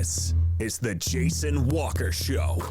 This is the Jason Walker Show.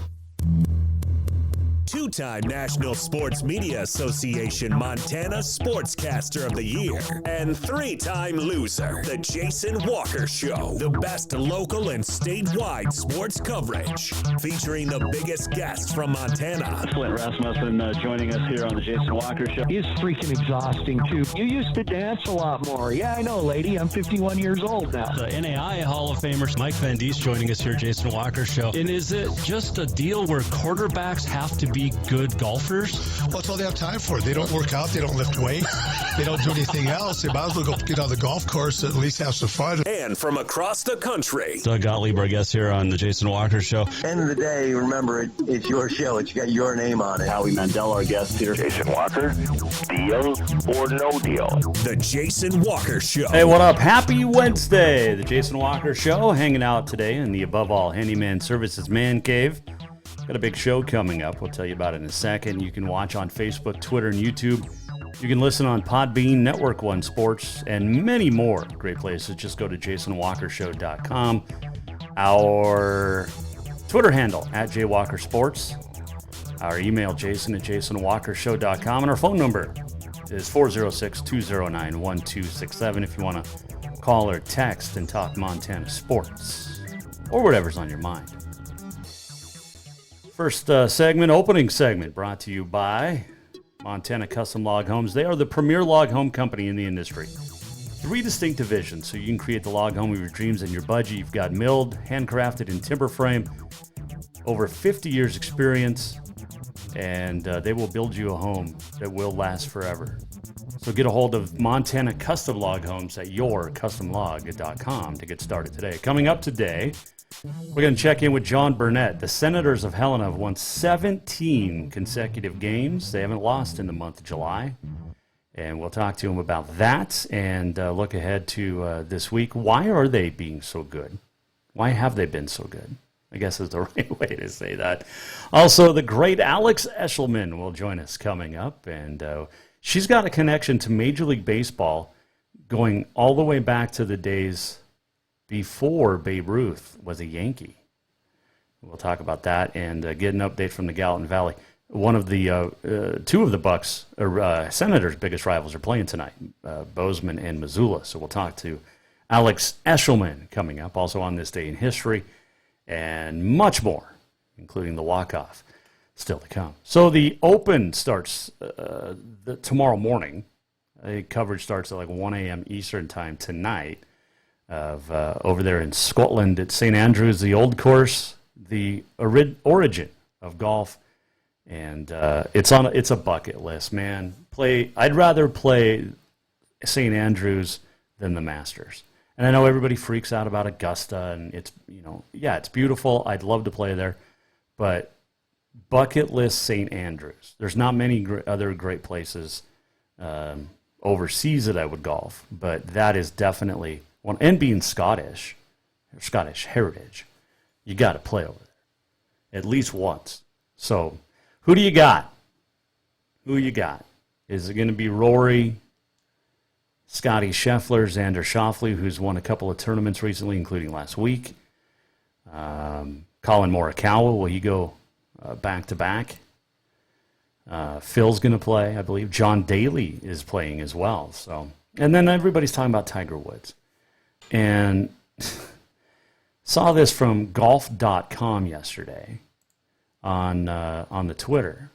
Two-time National Sports Media Association Montana Sportscaster of the Year and three-time loser, the Jason Walker Show. The best local and statewide sports coverage, featuring the biggest guests from Montana. Flint Rasmussen joining us here on the Jason Walker Show. He's freaking exhausting, too. You used to dance a lot more. Yeah, I know, lady. I'm 51 years old now. The NAI Hall of Famer Mike Van Diest joining us here, Jason Walker Show. And is it just a deal where quarterbacks have to be good golfers? Well, that's all they have time for. They don't work out. They don't lift weights. They don't do anything else. They might as well go get on the golf course and at least have some fun. And from across the country, Doug Gottlieb, our guest here on the Jason Walker Show. End of the day, remember, it's your show. It's got your name on it. Howie Mandel, our guest here. Jason Walker, deal or no deal? the Jason Walker Show. Hey, what up? Happy Wednesday. The Jason Walker Show, hanging out today in the Above All Handyman Services Man Cave. Got a big show coming up. We'll tell you about it in a second. You can watch on Facebook, Twitter, and YouTube. You can listen on Podbean, Network One Sports, and many more great places. Just go to jasonwalkershow.com. Our Twitter handle, @JWalkerSports. Our email, jason@jasonwalkershow.com. And our phone number is 406-209-1267 if you want to call or text and talk Montana sports or whatever's on your mind. First opening segment, brought to you by Montana Custom Log Homes. They are the premier log home company in the industry. 3 distinct divisions, so you can create the log home of your dreams and your budget. You've got milled, handcrafted, and timber frame. Over 50 years experience, and they will build you a home that will last forever. So get a hold of Montana Custom Log Homes at yourcustomlog.com to get started today. Coming up today, we're going to check in with Jon Burnett. The Senators of Helena have won 17 consecutive games. They haven't lost in the month of July. And we'll talk to him about that and look ahead to this week. Why are they being so good? Why have they been so good? I guess is the right way to say that. Also, the great Alex Eschelman will join us coming up. And she's got a connection to Major League Baseball going all the way back to the days before Babe Ruth was a Yankee. We'll talk about that and get an update from the Gallatin Valley. One of the two of the Bucks Senators' biggest rivals are playing tonight, Bozeman and Missoula. So we'll talk to Alex Eschelman coming up, also on this day in history, and much more, including the walk-off, still to come. So the Open starts tomorrow morning. Coverage starts at like 1 a.m. Eastern time tonight. Over there in Scotland at St. Andrews, the old course, the origin of golf, and it's a bucket list, man. I'd rather play St. Andrews than the Masters, and I know everybody freaks out about Augusta, and it's it's beautiful. I'd love to play there, but bucket list St. Andrews. There's not many other great places overseas that I would golf, but that is definitely one. And being Scottish heritage, you got to play over there at least once. So, who do you got? Is it going to be Rory, Scotty Scheffler, Xander Schauffele, who's won a couple of tournaments recently, including last week? Colin Morikawa, will he go back-to-back? Phil's going to play, I believe. John Daly is playing as well. So, and then everybody's talking about Tiger Woods. And saw this from golf.com yesterday on the Twitter.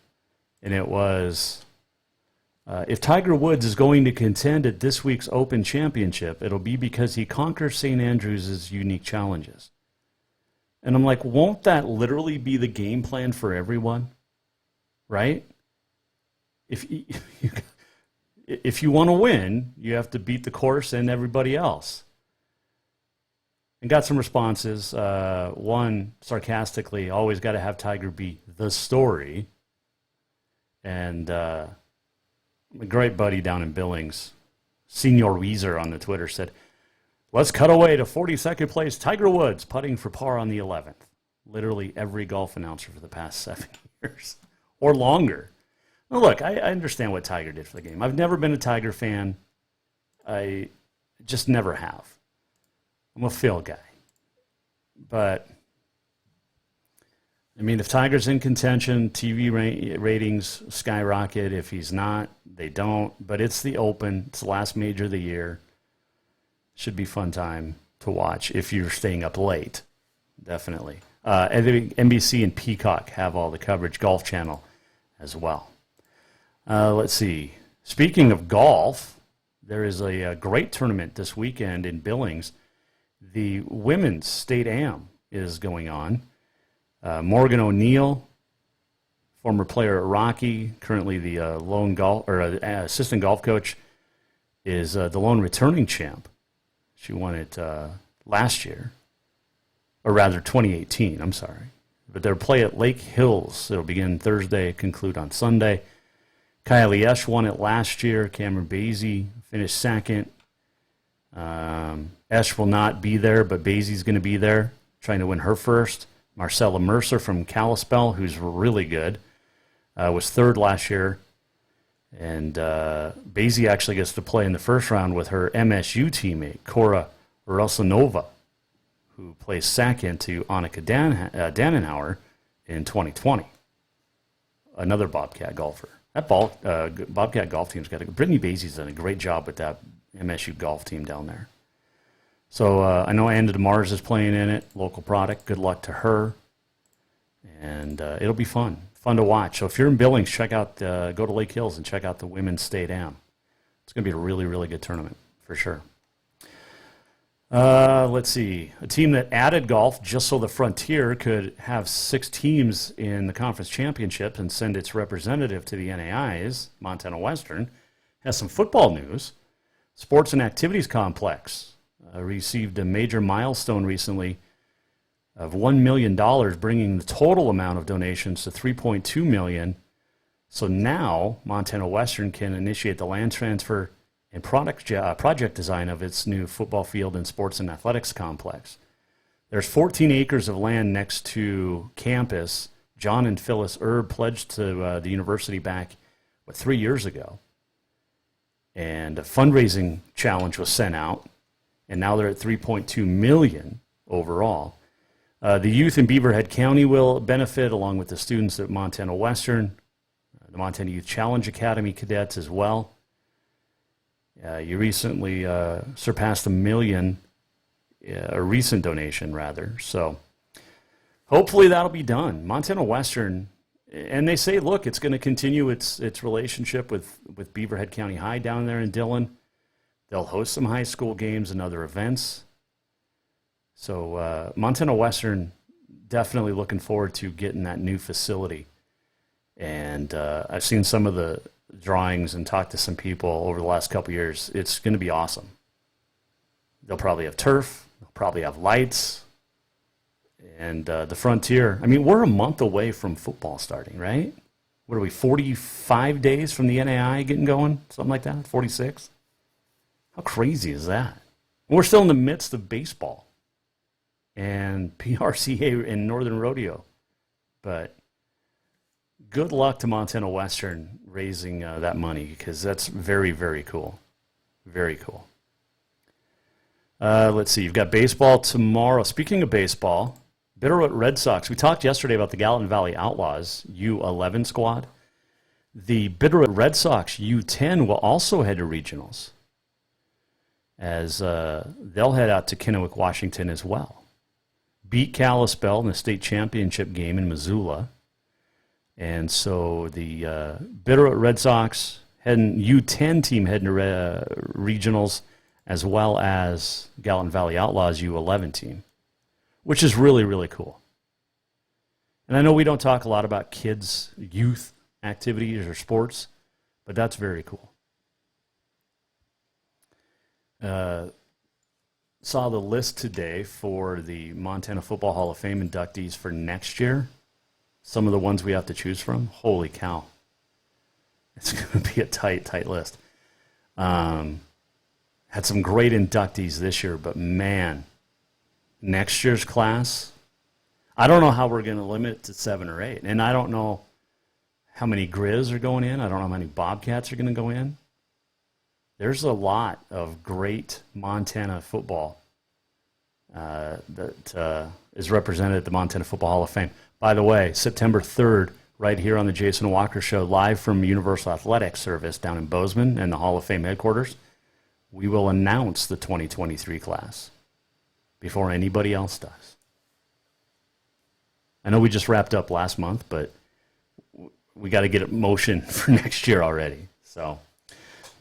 And it was, if Tiger Woods is going to contend at this week's Open Championship, it'll be because he conquers St. Andrews' unique challenges. And I'm like, won't that literally be the game plan for everyone? Right? If you want to win, you have to beat the course and everybody else. And got some responses. One, sarcastically, always got to have Tiger be the story. And my great buddy down in Billings, Senior Weezer on the Twitter said, let's cut away to 42nd place Tiger Woods putting for par on the 11th. Literally every golf announcer for the past 7 years or longer. Now look, I understand what Tiger did for the game. I've never been a Tiger fan. I just never have. I'm a Phil guy. But, I mean, if Tiger's in contention, TV ratings skyrocket. If he's not, they don't. But it's the Open. It's the last major of the year. Should be fun time to watch if you're staying up late. Definitely. NBC and Peacock have all the coverage. Golf Channel as well. Let's see. Speaking of golf, there is a great tournament this weekend in Billings. The Women's State Am is going on. Morgan O'Neill, former player at Rocky, currently the assistant golf coach, is the lone returning champ. She won it last year, or rather 2018, I'm sorry. But they'll play at Lake Hills. It'll begin Thursday, conclude on Sunday. Kylie Esch won it last year. Cameron Basie finished second. Esch will not be there, but Basie's going to be there, trying to win her first. Marcella Mercer from Kalispell, who's really good, was third last year. And Basie actually gets to play in the first round with her MSU teammate, Cora Rusanova, who plays second to Annika Dannenhauer in 2020. Another Bobcat golfer. That Bobcat golf team's got Brittany Basie's done a great job with that MSU golf team down there. So I know Anna DeMars is playing in it, local product. Good luck to her. And it'll be fun to watch. So if you're in Billings, go to Lake Hills and check out the Women's State Am. It's going to be a really, really good tournament for sure. Let's see. A team that added golf just so the Frontier could have 6 teams in the conference championship and send its representative to the NAIs, Montana Western, has some football news. Sports and Activities Complex received a major milestone recently of $1 million, bringing the total amount of donations to $3.2 million. So now Montana Western can initiate the land transfer and project design of its new football field and sports and athletics complex. There's 14 acres of land next to campus. John and Phyllis Erb pledged to the university back, 3 years ago. And a fundraising challenge was sent out, and now they're at $3.2 million overall. The youth in Beaverhead County will benefit, along with the students at Montana Western, the Montana Youth Challenge Academy cadets as well. You recently surpassed $1 million, a recent donation rather. So hopefully that'll be done. Montana Western, and they say, look, it's going to continue its relationship with Beaverhead County High down there in Dillon. They'll host some high school games and other events. So Montana Western, definitely looking forward to getting that new facility. And I've seen some of the drawings and talked to some people over the last couple of years. It's going to be awesome. They'll probably have turf. They'll probably have lights. And the Frontier. I mean, we're a month away from football starting, right? What are we, 45 days from the NAI getting going? Something like that? 46? How crazy is that? We're still in the midst of baseball and PRCA and Northern Rodeo. But good luck to Montana Western raising that money, because that's very, very cool. Very cool. Let's see. You've got baseball tomorrow. Speaking of baseball, Bitterroot Red Sox. We talked yesterday about the Gallatin Valley Outlaws U11 squad. The Bitterroot Red Sox U10 will also head to regionals, as they'll head out to Kennewick, Washington as well. Beat Kalispell in the state championship game in Missoula. And so the Bitterroot Red Sox U10 team heading to regionals, as well as Gallatin Valley Outlaws U11 team, which is really, really cool. And I know we don't talk a lot about kids, youth activities or sports, but that's very cool. Saw the list today for the Montana Football Hall of Fame inductees for next year. Some of the ones we have to choose from. Holy cow. It's going to be a tight list. Had some great inductees this year, but man, next year's class, I don't know how we're going to limit it to 7 or 8. And I don't know how many Grizz are going in. I don't know how many Bobcats are going to go in. There's a lot of great Montana football that is represented at the Montana Football Hall of Fame. By the way, September 3rd, right here on the Jason Walker Show, live from Universal Athletic Service down in Bozeman and the Hall of Fame headquarters, we will announce the 2023 class before anybody else does. I know we just wrapped up last month, but we got to get it motion for next year already. So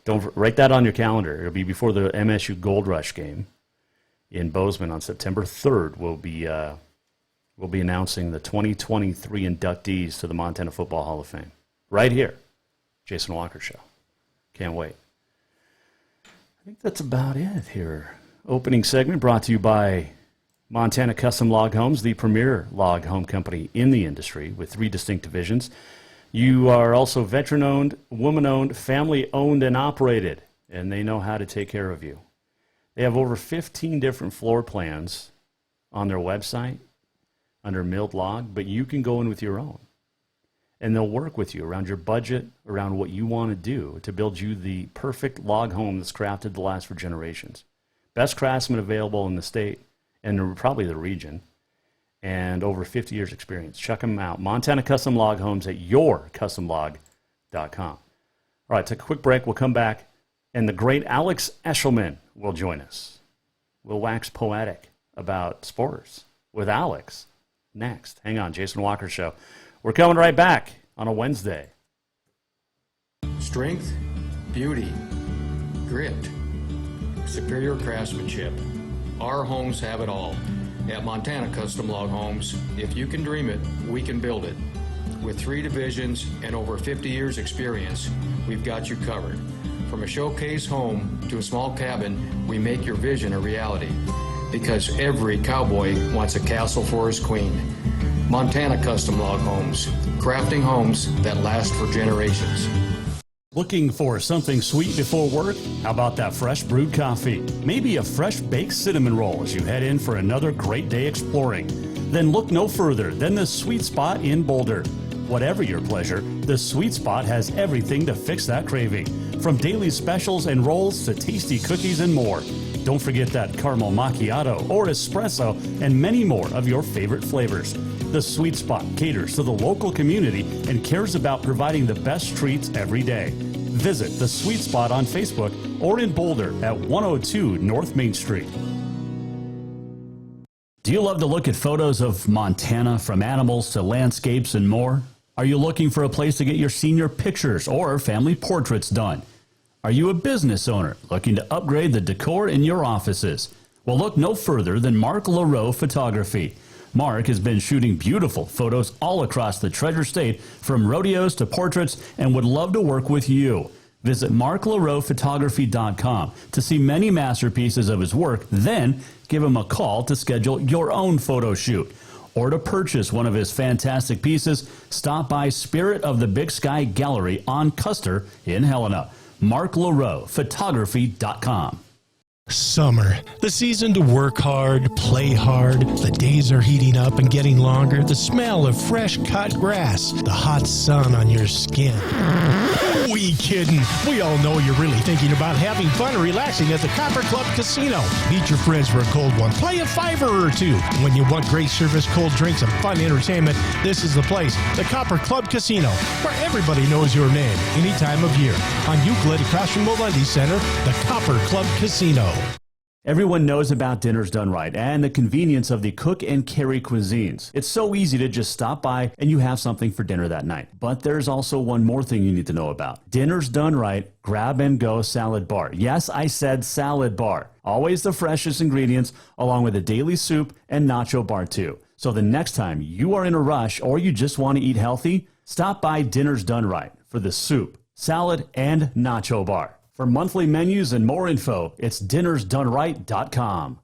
don't write that on your calendar. It'll be before the MSU Gold Rush game in Bozeman on September 3rd. We'll be announcing the 2023 inductees to the Montana Football Hall of Fame right here, Jason Walker Show. Can't wait. I think that's about it here. Opening segment brought to you by Montana Custom Log Homes, the premier log home company in the industry with 3 distinct divisions. You are also veteran-owned, woman-owned, family-owned and operated, and they know how to take care of you. They have over 15 different floor plans on their website under milled log, but you can go in with your own. And they'll work with you around your budget, around what you want to do to build you the perfect log home that's crafted to last for generations. Best craftsmen available in the state and probably the region, and over 50 years experience. Check them out. Montana Custom Log Homes at yourcustomlog.com. All right, take a quick break. We'll come back, and the great Alex Eschelman will join us. We'll wax poetic about sports with Alex next. Hang on, Jason Walker Show. We're coming right back on a Wednesday. Strength, beauty, grit, superior craftsmanship. Our homes have it all. At Montana Custom Log Homes, if you can dream it, we can build it. With 3 divisions and over 50 years experience, we've got you covered. From a showcase home to a small cabin, we make your vision a reality. Because every cowboy wants a castle for his queen. Montana Custom Log Homes, crafting homes that last for generations. Looking for something sweet before work? How about that fresh brewed coffee? Maybe a fresh baked cinnamon roll as you head in for another great day exploring. Then look no further than the Sweet Spot in Boulder. Whatever your pleasure, the Sweet Spot has everything to fix that craving. From daily specials and rolls to tasty cookies and more. Don't forget that caramel macchiato or espresso and many more of your favorite flavors. The Sweet Spot caters to the local community and cares about providing the best treats every day. Visit the Sweet Spot on Facebook or in Boulder at 102 North Main Street. Do you love to look at photos of Montana, from animals to landscapes and more? Are you looking for a place to get your senior pictures or family portraits done? Are you a business owner looking to upgrade the decor in your offices? Well, look no further than Mark LaRoe Photography. Mark has been shooting beautiful photos all across the Treasure State, from rodeos to portraits, and would love to work with you. Visit marklaroephotography.com to see many masterpieces of his work, then give him a call to schedule your own photo shoot. Or to purchase one of his fantastic pieces, stop by Spirit of the Big Sky Gallery on Custer in Helena. marklaroephotography.com. Summer, the season to work hard, play hard. The days are heating up and getting longer. The smell of fresh cut grass, the hot sun on your skin. We kidding. We all know you're really thinking about having fun and relaxing at the Copper Club Casino. Meet your friends for a cold one. Play a $5 or $2. When you want great service, cold drinks, and fun entertainment, this is the place. The Copper Club Casino, where everybody knows your name any time of year. On Euclid, across from Molendi Center, the Copper Club Casino. Everyone knows about Dinners Done Right and the convenience of the cook and carry cuisines. It's so easy to just stop by and you have something for dinner that night. But there's also one more thing you need to know about. Dinners Done Right Grab and Go Salad Bar. Yes, I said salad bar. Always the freshest ingredients, along with a daily soup and nacho bar too. So the next time you are in a rush or you just want to eat healthy, stop by Dinners Done Right for the soup, salad, and nacho bar. For monthly menus and more info, it's dinnersdoneright.com.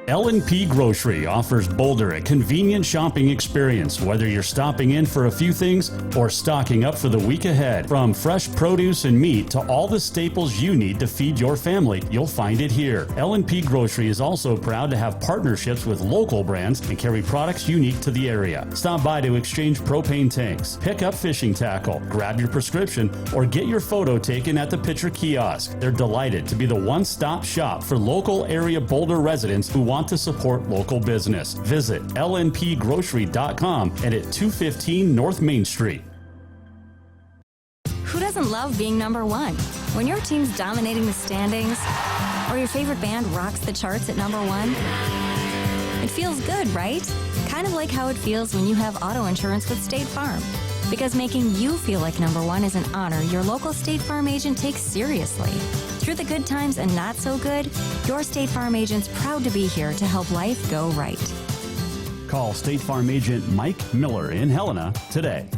L&P Grocery offers Boulder a convenient shopping experience, whether you're stopping in for a few things or stocking up for the week ahead. From fresh produce and meat to all the staples you need to feed your family, you'll find it here. L&P Grocery is also proud to have partnerships with local brands and carry products unique to the area. Stop by to exchange propane tanks, pick up fishing tackle, grab your prescription, or get your photo taken at the Pitcher Kiosk. They're delighted to be the one-stop shop for local area Boulder residents who want to support local business. Visit lnpgrocery.com and at 215 North Main Street. Who doesn't love being number one? When your team's dominating the standings, or your favorite band rocks the charts at number one, it feels good, right? Kind of like how it feels when you have auto insurance with State Farm. Because making you feel like number one is an honor your local State Farm agent takes seriously. Through the good times and not so good, your State Farm agent's proud to be here to help life go right. Call State Farm agent Mike Miller in Helena today.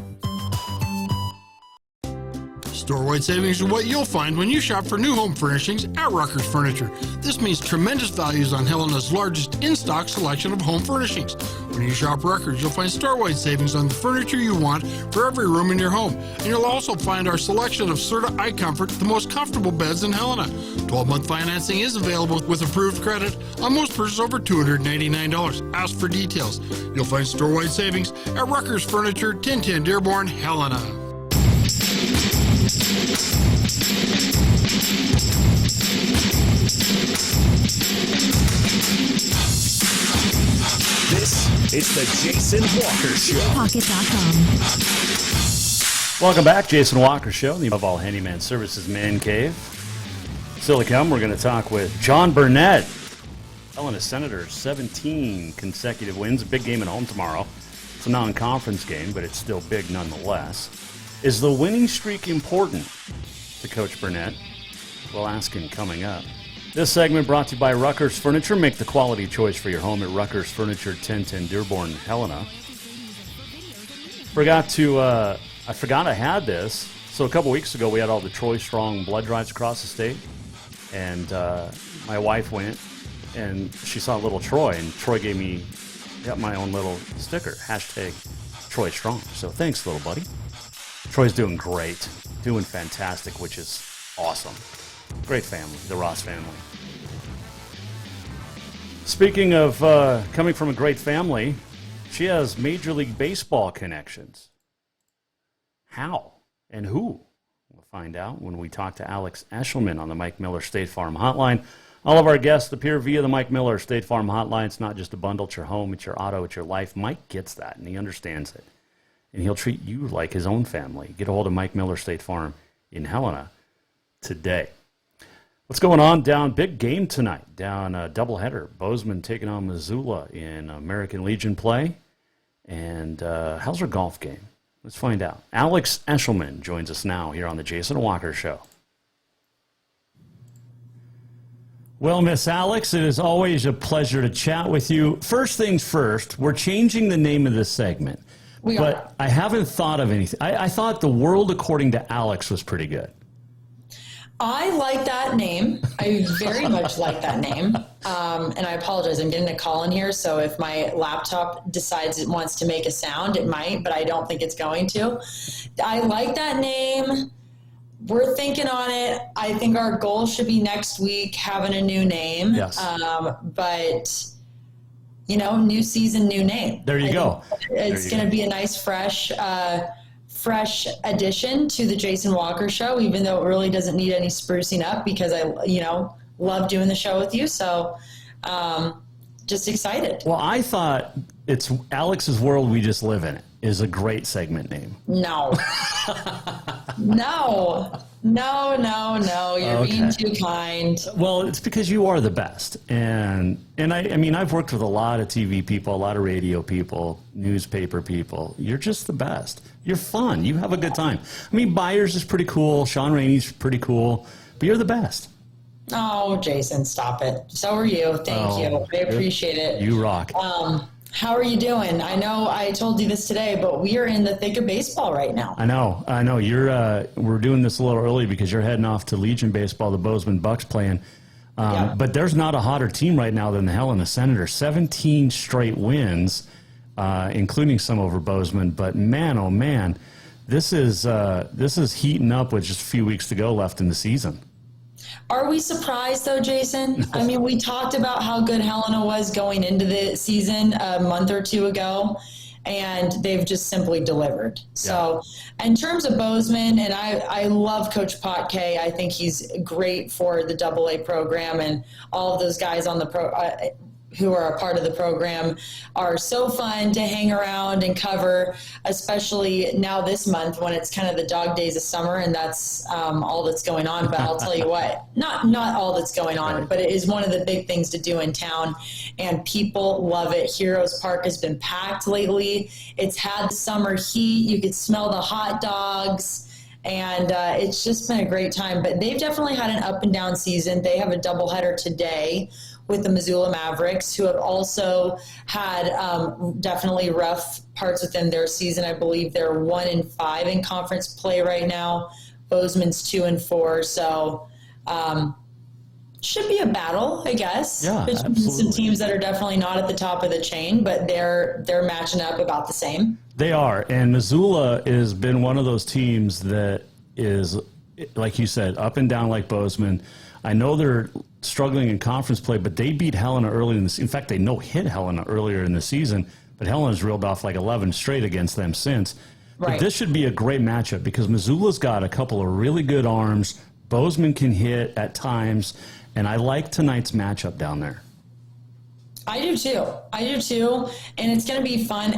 Store-wide savings are what you'll find when you shop for new home furnishings at Rucker's Furniture. This means tremendous values on Helena's largest in-stock selection of home furnishings. When you shop Rucker's, you'll find store-wide savings on the furniture you want for every room in your home. And you'll also find our selection of Serta iComfort, the most comfortable beds in Helena. 12-month financing is available with approved credit on most purchases over $289. Ask for details. You'll find store-wide savings at Rucker's Furniture, 1010 Dearborn, Helena. This is the Jason Walker Show. Pocket.com. Welcome back, Jason Walker Show, the Above All Handyman Services Man Cave. Still to come, we're going to talk with Jon Burnett. Helena Senators, 17 consecutive wins. A big game at home tomorrow. It's a non-conference game, but it's still big nonetheless. Is the winning streak important to Coach Burnett? We'll ask him coming up. This segment brought to you by Rucker's Furniture. Make the quality choice for your home at Rucker's Furniture, 1010 Dearborn, Helena. I forgot I had this. So a couple weeks ago, we had all the Troy Strong blood drives across the state. And my wife went, and she saw little Troy, and Troy got my own little sticker, hashtag Troy Strong. So thanks, little buddy. Troy's doing great, doing fantastic, which is awesome. Great family, the Ross family. Speaking of coming from a great family, she has Major League Baseball connections. How and who? We'll find out when we talk to Alex Eschelman on the Mike Miller State Farm Hotline. All of our guests appear via the Mike Miller State Farm Hotline. It's not just a bundle. It's your home, it's your auto, it's your life. Mike gets that, and he understands it. And he'll treat you like his own family. Get a hold of Mike Miller State Farm in Helena today. What's going on down? Big game tonight. Down a doubleheader. Bozeman taking on Missoula in American Legion play. And how's our golf game? Let's find out. Alex Eschelman joins us now here on the Jason Walker Show. Well, Miss Alex, it is always a pleasure to chat with you. First things first, we're changing the name of this segment. But I haven't thought of anything. I thought The World According to Alex was pretty good. I like that name. I very much like that name. And I apologize. I'm getting a call in here. So if my laptop decides it wants to make a sound, it might, but I don't think it's going to. I like that name. We're thinking on it. I think our goal should be next week having a new name. Yes. But, you know, new season, new name. There you go. It's going to be a nice, fresh addition to the Jason Walker Show, even though it really doesn't need any sprucing up because I, love doing the show with you. So just excited. Well, I thought it's Alex's World We Just Live In It is a great segment name. No. No. You're being too kind. Well, it's because you are the best. And I mean, I've worked with a lot of TV people, a lot of radio people, newspaper people. You're just the best. You're fun. You have a good time. I mean, Byers is pretty cool. Sean Rainey's pretty cool. But you're the best. Oh, Jason, stop it. So are you. Thank you. I appreciate it. You rock. How are you doing? I know I told you this today, but we are in the thick of baseball right now. I know. You're. We're doing this a little early because you're heading off to Legion baseball. The Bozeman Bucks playing. But there's not a hotter team right now than the Helena Senators. 17 straight wins, including some over Bozeman. But man, oh man, this is heating up with just a few weeks to go left in the season. Are we surprised, though, Jason? I mean, we talked about how good Helena was going into the season a month or two ago, and they've just simply delivered. So in terms of Bozeman, and I love Coach Potke. I think he's great for the AA program and all of those guys on the who are a part of the program are so fun to hang around and cover, especially now this month when it's kind of the dog days of summer, and that's all that's going on. But I'll tell you what, not all that's going on, but it is one of the big things to do in town, and people love it. Heroes Park has been packed lately. It's had the summer heat. You could smell the hot dogs, and it's just been a great time. But they've definitely had an up and down season. They have a doubleheader today with the Missoula Mavericks, who have also had definitely rough parts within their season. I believe they're 1-5 in conference play right now. Bozeman's 2-4. So should be a battle, I guess, between some teams that are definitely not at the top of the chain, but they're matching up about the same. They are, and Missoula has been one of those teams that is, like you said, up and down like Bozeman. I know they're struggling in conference play, but they beat Helena early in the season. In fact, they hit Helena earlier in the season, but Helena's reeled off like 11 straight against them since. Right. But this should be a great matchup because Missoula's got a couple of really good arms. Bozeman can hit at times, and I like tonight's matchup down there. I do too. And it's going to be fun.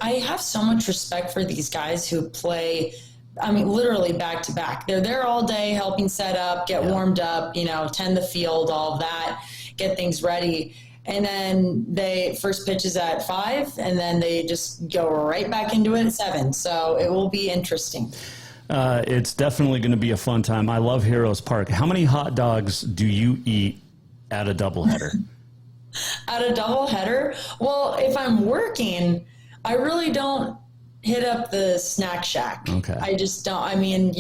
I have so much respect for these guys who play, I mean, literally back to back. They're there all day helping set up, get warmed up, tend the field, all of that, get things ready. And then they first pitch is at 5, and then they just go right back into it at 7. So it will be interesting. It's definitely going to be a fun time. I love Heroes Park. How many hot dogs do you eat at a doubleheader? At a doubleheader? Well, if I'm working, I really don't hit up the snack shack. Okay. I just don't. I mean,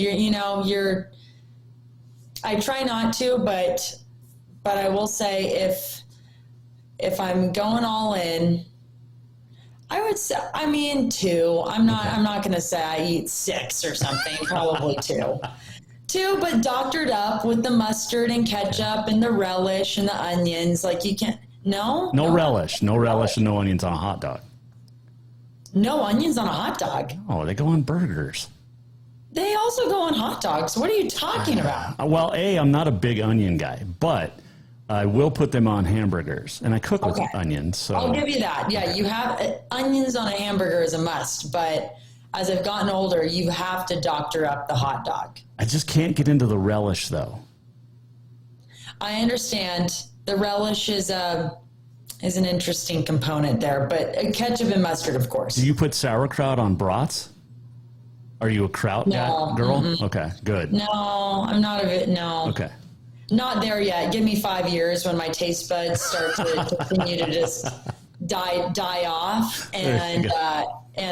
I try not to, but I will say if I'm going all in, I would say, 2. I'm not going to say I eat 6 or something, probably 2. 2, but doctored up with the mustard and ketchup and the relish and the onions. Like you can't, no relish, and no onions on a hot dog. No onions on a hot dog? Oh, they go on burgers. They also go on hot dogs. What are you talking about? Well, I'm not a big onion guy, but I will put them on hamburgers, and I cook with onions. So I'll give you that. Yeah, you have onions on a hamburger is a must, but as I've gotten older, you have to doctor up the hot dog. I just can't get into the relish, though. I understand. The relish is an interesting component there, but ketchup and mustard, of course. Do you put sauerkraut on brats? Are you a kraut girl? Mm-mm. Okay, good. No, I'm not no. Okay. Not there yet. Give me 5 years when my taste buds start to continue to just die off, and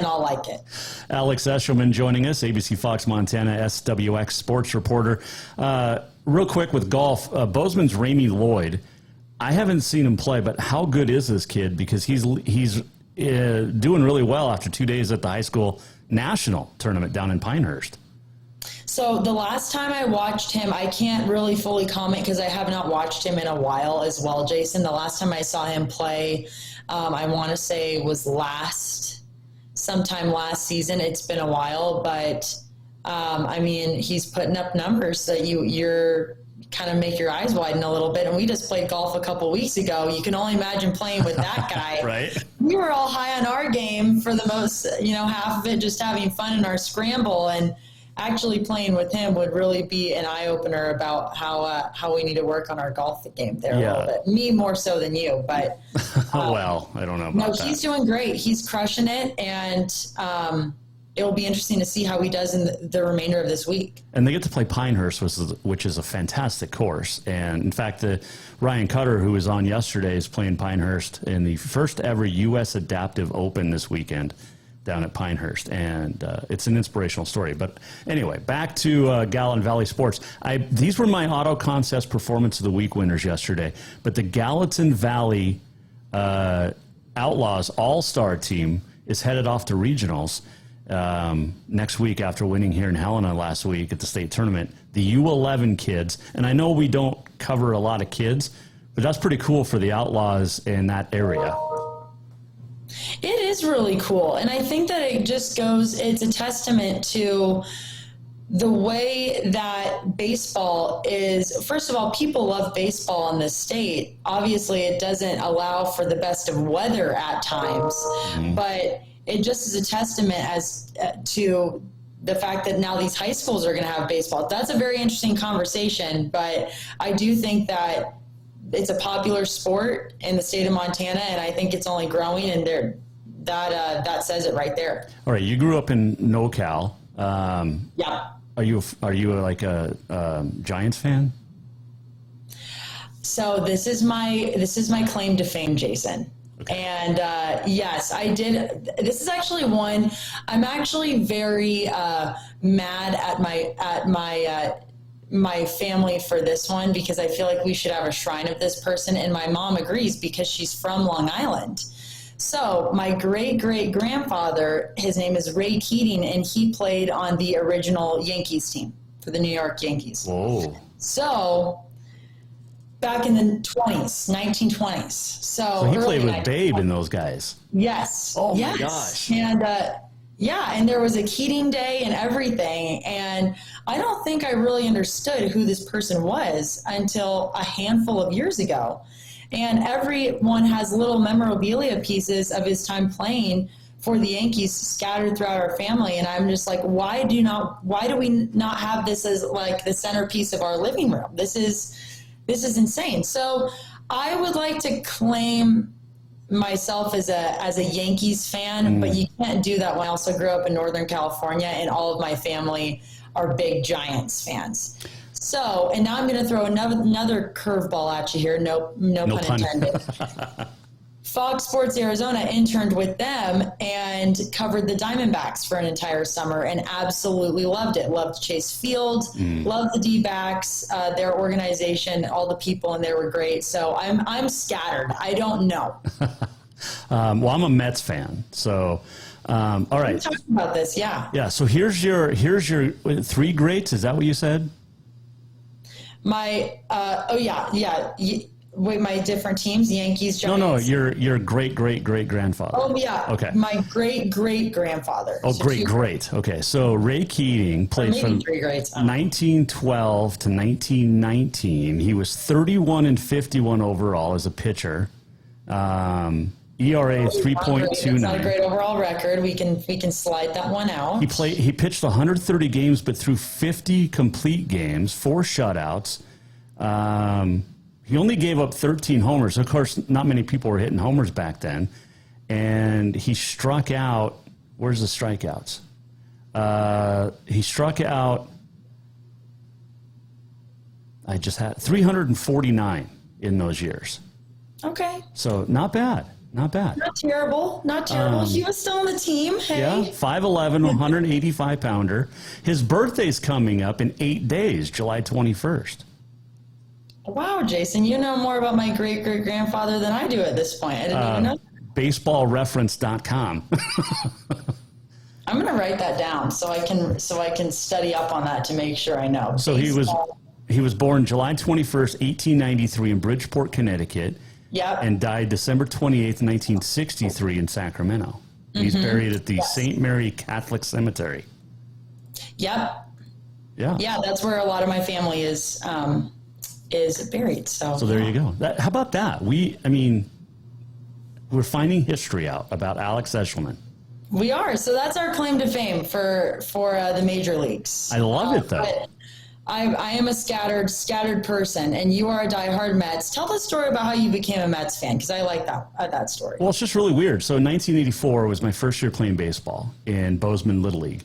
I'll like it. Alex Eschelman joining us, ABC Fox Montana SWX sports reporter. Real quick with golf, Bozeman's Ramey Lloyd. I haven't seen him play, but how good is this kid? Because he's doing really well after 2 days at the high school national tournament down in Pinehurst. So the last time I watched him, I can't really fully comment because I have not watched him in a while as well, Jason. The last time I saw him play, I want to say was sometime last season. It's been a while, but he's putting up numbers that you're kind of make your eyes widen a little bit. And we just played golf a couple weeks ago. You can only imagine playing with that guy. Right. We were all high on our game for the most, half of it just having fun in our scramble, and actually playing with him would really be an eye-opener about how we need to work on our golf game there a little bit. Me more so than you, but well, I don't know about that. He's doing great. He's crushing it, and it will be interesting to see how he does in the remainder of this week. And they get to play Pinehurst, which is a fantastic course. And in fact, Ryan Cutter, who was on yesterday, is playing Pinehurst in the first ever U.S. Adaptive Open this weekend down at Pinehurst. And it's an inspirational story. But anyway, back to Gallatin Valley sports. These were my Auto Contest Performance of the Week winners yesterday. But the Gallatin Valley Outlaws All-Star team is headed off to regionals next week after winning here in Helena last week at the state tournament. The U11 kids, and I know we don't cover a lot of kids, but that's pretty cool for the Outlaws in that area. It is really cool, and I think that it just it's a testament to the way that baseball is, first of all, people love baseball in this state. Obviously, it doesn't allow for the best of weather at times, but it just is a testament as to the fact that now these high schools are going to have baseball. That's a very interesting conversation, but I do think that it's a popular sport in the state of Montana, and I think it's only growing, and that says it right there. All right, you grew up in NorCal. Yeah. Are you like a Giants fan? So this is my claim to fame, Jason. Okay. And yes, I did. This is actually one. I'm actually very mad at my family for this one, because I feel like we should have a shrine of this person, and my mom agrees because she's from Long Island. So my great-great-grandfather, his name is Ray Keating, and he played on the original Yankees team for the New York Yankees. Whoa. So back in the 1920s. So he played with Babe and those guys. Yes. Oh, yes. my gosh. And and there was a Keating Day and everything. And I don't think I really understood who this person was until a handful of years ago. And everyone has little memorabilia pieces of his time playing for the Yankees scattered throughout our family. And I'm just like, why do we not have this as like the centerpiece of our living room? This is insane. So I would like to claim myself as a Yankees fan, but you can't do that when I also grew up in Northern California, and all of my family are big Giants fans. So, and now I'm going to throw another curveball at you here. No pun intended. Fox Sports Arizona interned with them and covered the Diamondbacks for an entire summer and absolutely loved it. Loved Chase Field, loved the D-backs, their organization, all the people, and they were great. So I'm scattered. I don't know. Well, I'm a Mets fan. So, all right. We're talking about this, yeah. Yeah. So here's your three greats. Is that what you said? My wait, my different teams, Yankees, Giants. No, your great-great-great-grandfather. Oh, yeah. Okay. My great-great-grandfather. Oh, So great. Okay. So Ray Keating played from 1912 to 1919. He was 31-51 overall as a pitcher. ERA 3.29. That's not a great overall record. We can slide that one out. He pitched 130 games, but threw 50 complete games, 4 shutouts. He only gave up 13 homers. Of course, not many people were hitting homers back then. And he struck out. Where's the strikeouts? He struck out. I just had 349 in those years. Okay. So not bad. Not bad. Not terrible. He was still on the team. Hey. Yeah, 5'11", 185-pounder. His birthday's coming up in 8 days, July 21st. Wow, Jason, you know more about my great-great-grandfather than I do at this point. I didn't even know. Baseballreference.com. I'm going to write that down so I can study up on that to make sure I know. So he was born July 21st, 1893 in Bridgeport, Connecticut. Yep. And died December 28th, 1963 in Sacramento. He's buried at the St. Mary Catholic Cemetery. Yep. Yeah. Yeah, that's where a lot of my family is buried. So there you go. How about that? We're finding history out about Alex Eschelman. We are. So that's our claim to fame for the major leagues. I love it, though. I am a scattered person, and you are a diehard Mets. Tell the story about how you became a Mets fan, because I like that story. Well, it's just really weird. So 1984 was my first year playing baseball in Bozeman Little League,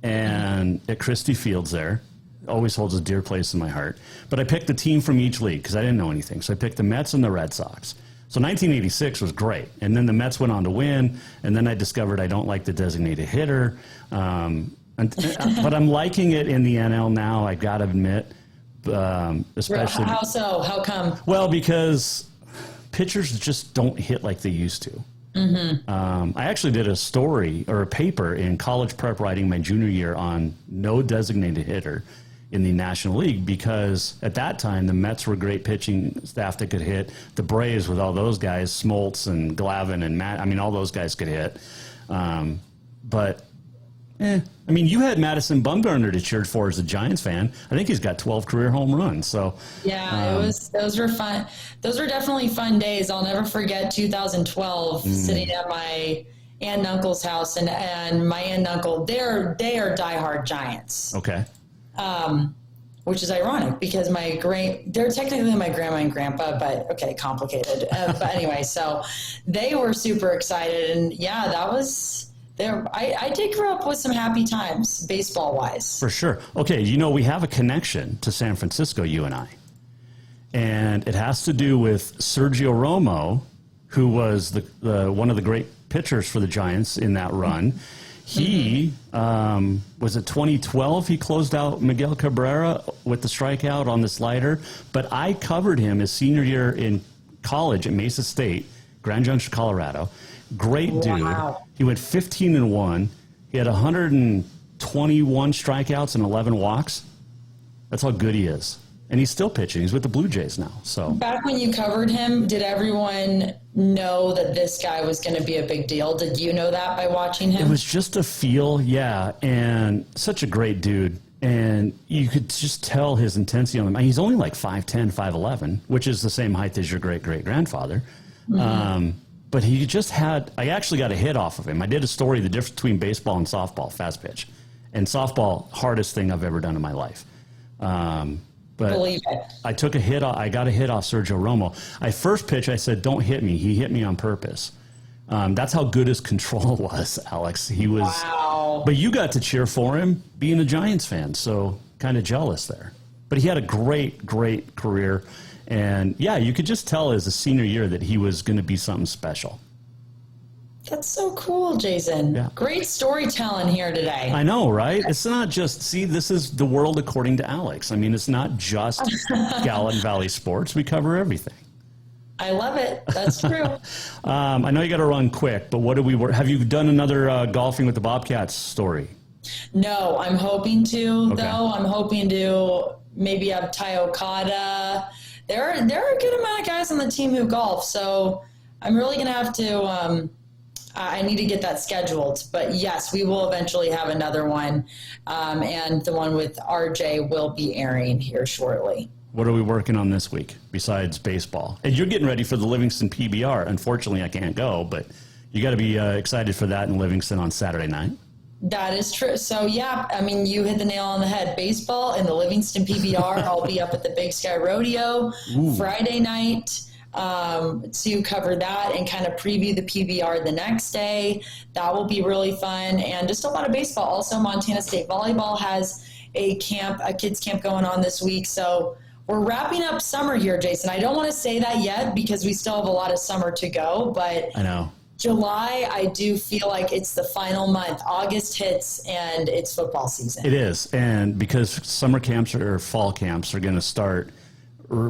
and at Christie Fields there. Always holds a dear place in my heart. But I picked the team from each league because I didn't know anything. So I picked the Mets and the Red Sox. So 1986 was great. And then the Mets went on to win, and then I discovered I don't like the designated hitter. But I'm liking it in the NL now, I got to admit. Especially. How so? How come? Well, because pitchers just don't hit like they used to. Mm-hmm. I actually did a story or a paper in college prep writing my junior year on no designated hitter in the National League, because at that time the Mets were great pitching staff that could hit. The Braves with all those guys, Smoltz and Glavine and Matt, all those guys could hit. But I mean, you had Madison Bumgarner to cheer for as a Giants fan. I think he's got 12 career home runs. So yeah, those were fun. Those were definitely fun days. I'll never forget 2012 sitting at my aunt and uncle's house, and my aunt and uncle, they are diehard Giants. Okay. Which is ironic because they're technically my grandma and grandpa, but okay, complicated. But anyway, so they were super excited, and yeah, that was there. I did grow up with some happy times, baseball wise. For sure. Okay, we have a connection to San Francisco, you and I, and it has to do with Sergio Romo, who was the one of the great pitchers for the Giants in that run. He was it 2012? He closed out Miguel Cabrera with the strikeout on the slider. But I covered him his senior year in college at Mesa State, Grand Junction, Colorado. Great dude. Wow. He went 15-1. He had 121 strikeouts and 11 walks. That's how good he is. And he's still pitching. He's with the Blue Jays now. So back when you covered him, did everyone know that this guy was going to be a big deal? Did you know that by watching him? It was just a feel, yeah, and such a great dude. And you could just tell his intensity on him. He's only like 5'10", 5'11", which is the same height as your great-great-grandfather. But he just I actually got a hit off of him. I did a story, the difference between baseball and softball, fast pitch. And softball, hardest thing I've ever done in my life. But believe it. I took a hit. I got a hit off Sergio Romo. First pitch, I said, "Don't hit me." He hit me on purpose. That's how good his control was, Alex. He was. Wow. But you got to cheer for him, being a Giants fan. So kind of jealous there. But he had a great, great career, and yeah, you could just tell as a senior year that he was going to be something special. That's so cool, Jason. Yeah. Great storytelling here today. I know, right? It's not just, this is the world according to Alex. I mean, it's not just Gallatin Valley sports. We cover everything. I love it. That's true. I know you got to run quick, but have you done another golfing with the Bobcats story? No, I'm hoping to, though. I'm hoping to maybe have Ty Okada. There are a good amount of guys on the team who golf, so I'm really going to have to... I need to get that scheduled, but yes, we will eventually have another one, and the one with RJ will be airing here shortly. What are we working on this week besides baseball? And you're getting ready for the Livingston PBR. Unfortunately, I can't go, but you got to be excited for that in Livingston on Saturday night. That is true. So, yeah, I mean, you hit the nail on the head. Baseball and the Livingston PBR. I'll be up at the Big Sky Rodeo Friday night. To cover that and kind of preview the PBR the next day. That will be really fun, and just a lot of baseball. Also, Montana State Volleyball has a kids camp going on this week, so we're wrapping up summer here, Jason. I don't want to say that yet because we still have a lot of summer to go, but I know July, I do feel like it's the final month. August hits and it's football season. It is, and because summer camps or fall camps are going to start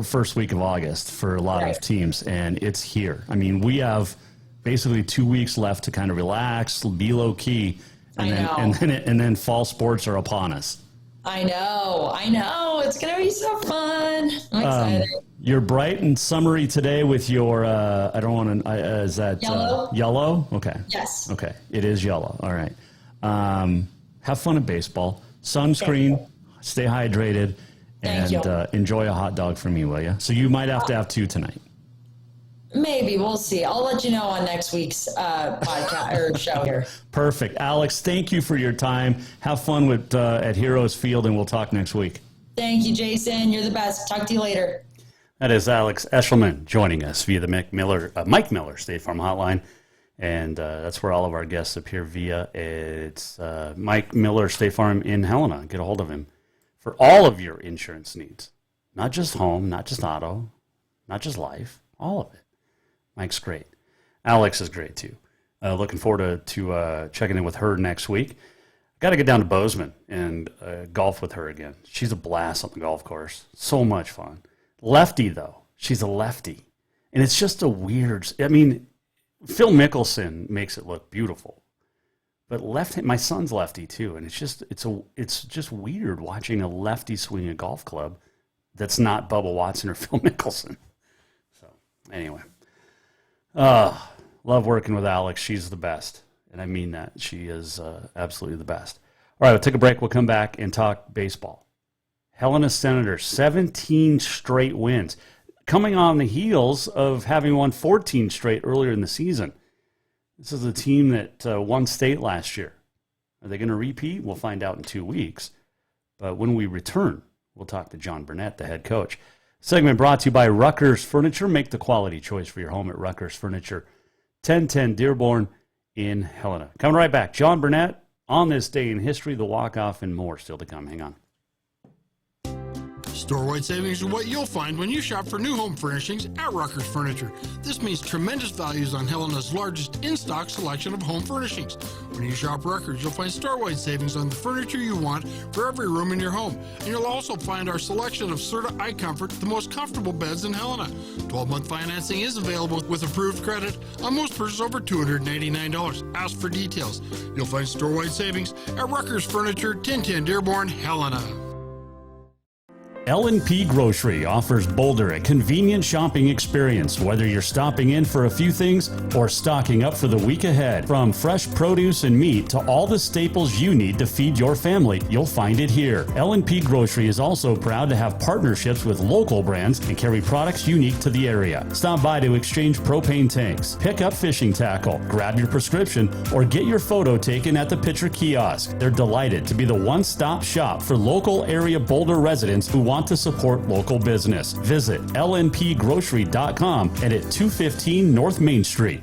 first week of August for a lot of teams, and it's here. I mean, we have basically 2 weeks left to kind of relax, be low key, and then fall sports are upon us. I know. It's gonna be so fun. I'm excited. You're bright and summery today with your. I don't want to. Is that yellow? Yellow? Okay. Yes. Okay. It is yellow. All right. Have fun at baseball. Sunscreen. Stay hydrated. And enjoy a hot dog from me, will you? So you might have to have two tonight. Maybe. We'll see. I'll let you know on next week's podcast or show here. Perfect. Alex, thank you for your time. Have fun with at Heroes Field, and we'll talk next week. Thank you, Jason. You're the best. Talk to you later. That is Alex Eschelman joining us via the Mike Miller State Farm Hotline. And that's where all of our guests appear via. It's Mike Miller State Farm in Helena. Get a hold of him for all of your insurance needs. Not just home, not just auto, not just life, all of it. Mike's great. Alex is great, too. Looking forward to checking in with her next week. Got to get down to Bozeman and golf with her again. She's a blast on the golf course. So much fun. Lefty, though. She's a lefty. And it's just a weird... I mean, Phil Mickelson makes it look beautiful. But my son's lefty too, and it's just weird watching a lefty swing a golf club that's not Bubba Watson or Phil Mickelson. So anyway, love working with Alex. She's the best, And I mean that. She is absolutely the best. All right, we'll take a break. We'll come back and talk baseball. Helena Senators, 17 straight wins, coming on the heels of having won 14 straight earlier in the season. This is a team that won state last year. Are they going to repeat? We'll find out in 2 weeks. But when we return, we'll talk to Jon Burnett, the head coach. Segment brought to you by Ruckers Furniture. Make the quality choice for your home at Ruckers Furniture, 1010 Dearborn in Helena. Coming right back, Jon Burnett on this day in history, the walk-off, and more still to come. Hang on. Store-wide savings are what you'll find when you shop for new home furnishings at Ruckers Furniture. This means tremendous values on Helena's largest in-stock selection of home furnishings. When you shop Ruckers, you'll find store-wide savings on the furniture you want for every room in your home. And you'll also find our selection of Serta iComfort, the most comfortable beds in Helena. 12-month financing is available with approved credit on most purchases over $299. Ask for details. You'll find store-wide savings at Ruckers Furniture, 1010 Dearborn, Helena. L&P Grocery offers Boulder a convenient shopping experience, whether you're stopping in for a few things or stocking up for the week ahead. From fresh produce and meat to all the staples you need to feed your family, you'll find it here. L&P Grocery is also proud to have partnerships with local brands and carry products unique to the area. Stop by to exchange propane tanks, pick up fishing tackle, grab your prescription, or get your photo taken at the Pitcher Kiosk. They're delighted to be the one-stop shop for local area Boulder residents who want to support local business. Visit lnpgrocery.com and at 215 North Main Street.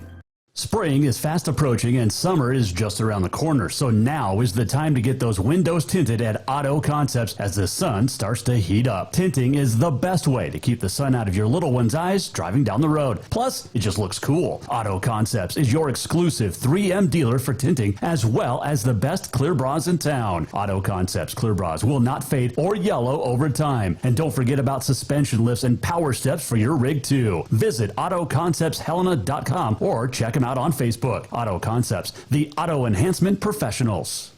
Spring is fast approaching and summer is just around the corner, so now is the time to get those windows tinted at Auto Concepts as the sun starts to heat up. Tinting is the best way to keep the sun out of your little one's eyes driving down the road. Plus, it just looks cool. Auto Concepts is your exclusive 3M dealer for tinting as well as the best clear bras in town. Auto Concepts clear bras will not fade or yellow over time. And don't forget about suspension lifts and power steps for your rig too. Visit AutoConceptsHelena.com or check them out on Facebook. Auto Concepts, the auto enhancement professionals.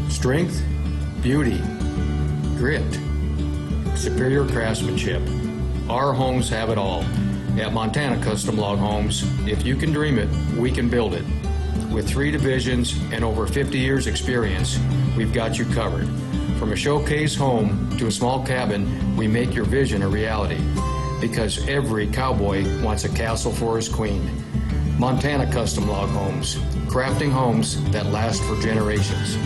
Strength, beauty, grit, superior craftsmanship. Our homes have it all. At Montana Custom Log Homes, if you can dream it, we can build it. With 3 divisions and over 50 years experience, we've got you covered. From a showcase home to a small cabin, we make your vision a reality. Because every cowboy wants a castle for his queen. Montana Custom Log Homes, crafting homes that last for generations.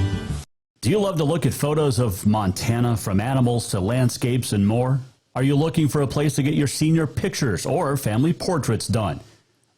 Do you love to look at photos of Montana, from animals to landscapes and more? Are you looking for a place to get your senior pictures or family portraits done?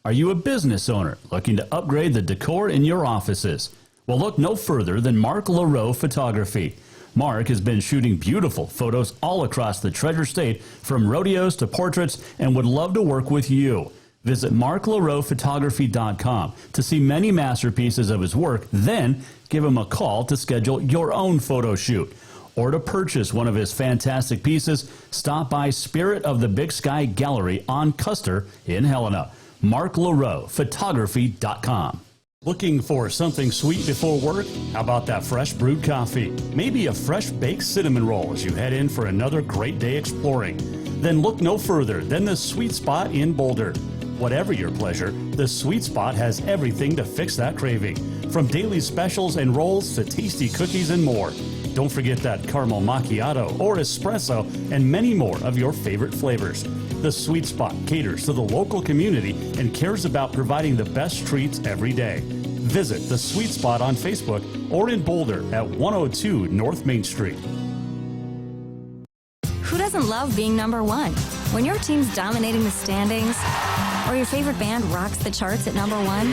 Are you a business owner looking to upgrade the decor in your offices? Well, look no further than Mark LaRoe Photography. Mark has been shooting beautiful photos all across the Treasure State, from rodeos to portraits, and would love to work with you. Visit marklaroephotography.com to see many masterpieces of his work, then give him a call to schedule your own photo shoot. Or to purchase one of his fantastic pieces, stop by Spirit of the Big Sky Gallery on Custer in Helena. marklaroephotography.com. Looking for something sweet before work? How about that fresh brewed coffee? Maybe a fresh baked cinnamon roll as you head in for another great day exploring. Then look no further than the Sweet Spot in Boulder. Whatever your pleasure, the Sweet Spot has everything to fix that craving. From daily specials and rolls to tasty cookies and more. Don't forget that caramel macchiato or espresso and many more of your favorite flavors. The Sweet Spot caters to the local community and cares about providing the best treats every day. Visit the Sweet Spot on Facebook or in Boulder at 102 North Main Street. Who doesn't love being number one? When your team's dominating the standings or your favorite band rocks the charts at number one,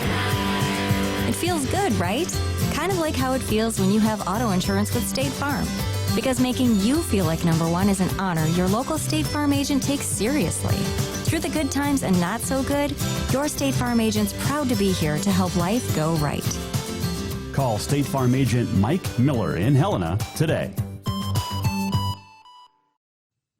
it feels good, right? Kind of like how it feels when you have auto insurance with State Farm. Because making you feel like number one is an honor your local State Farm agent takes seriously. Through the good times and not so good, your State Farm agent's proud to be here to help life go right. Call State Farm agent Mike Miller in Helena today.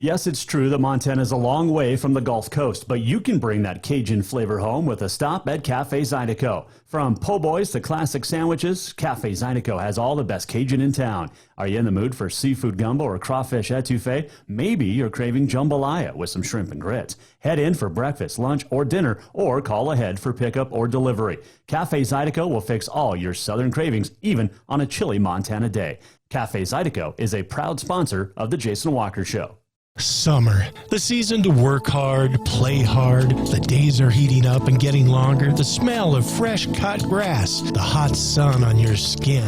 Yes, it's true that Montana is a long way from the Gulf Coast, but you can bring that Cajun flavor home with a stop at Cafe Zydeco. From po' boys to classic sandwiches, Cafe Zydeco has all the best Cajun in town. Are you in the mood for seafood gumbo or crawfish etouffee? Maybe you're craving jambalaya with some shrimp and grits. Head in for breakfast, lunch, or dinner, or call ahead for pickup or delivery. Cafe Zydeco will fix all your southern cravings, even on a chilly Montana day. Cafe Zydeco is a proud sponsor of The Jason Walker Show. Summer, the season to work hard, play hard. The days are heating up and getting longer. The smell of fresh cut grass, the hot sun on your skin.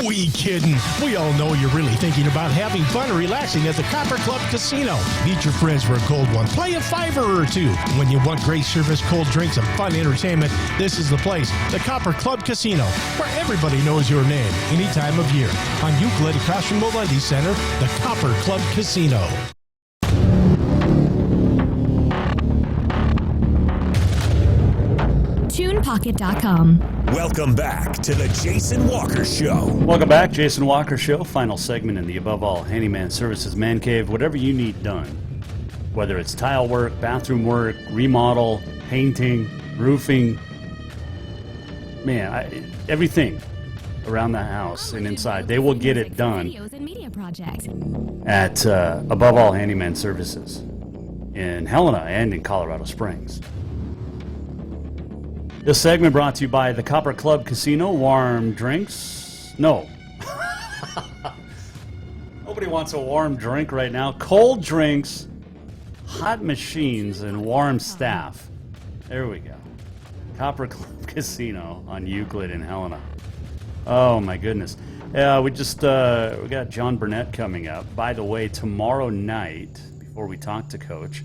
We kidding. We all know you're really thinking about having fun and relaxing at the Copper Club Casino. Meet your friends for a cold one. Play a $5 or two. When you want great service, cold drinks, and fun entertainment, this is the place. The Copper Club Casino, where everybody knows your name any time of year. On Euclid across from Mobility Center, the Copper Club Casino. TunePocket.com. Welcome back to the Jason Walker Show. Welcome back, Jason Walker Show. Final segment in the Above All Handyman Services Man Cave. Whatever you need done, whether it's tile work, bathroom work, remodel, painting, roofing, everything around the house and inside, they will get it done at Above All Handyman Services in Helena and in Colorado Springs. This segment brought to you by the Copper Club Casino. Warm drinks. No. Nobody wants a warm drink right now. Cold drinks, hot machines, and warm staff. There we go. Copper Club Casino on Euclid in Helena. Oh, my goodness. We got Jon Burnett coming up. By the way, tomorrow night, before we talk to Coach,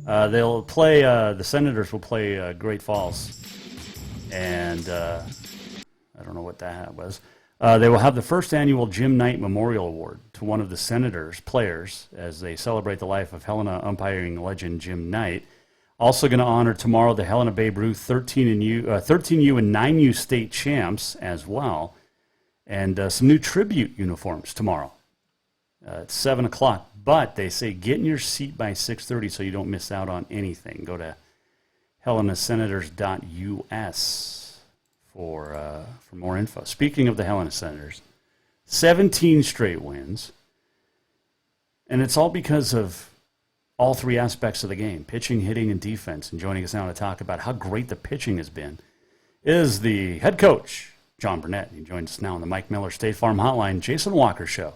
they'll play, the Senators will play Great Falls. And I don't know what that was. They will have the first annual Jim Knight Memorial Award to one of the Senators players as they celebrate the life of Helena umpiring legend Jim Knight. Also going to honor tomorrow the Helena Babe Ruth 13U and 9U state champs as well. And some new tribute uniforms tomorrow at 7 o'clock. But they say get in your seat by 6:30 so you don't miss out on anything. Go to HelenaSenators.us for more info. Speaking of the Helena Senators, 17 straight wins. And it's all because of all three aspects of the game, pitching, hitting, and defense. And joining us now to talk about how great the pitching has been is the head coach, Jon Burnett. He joins us now on the Mike Miller State Farm Hotline, Jason Walker Show.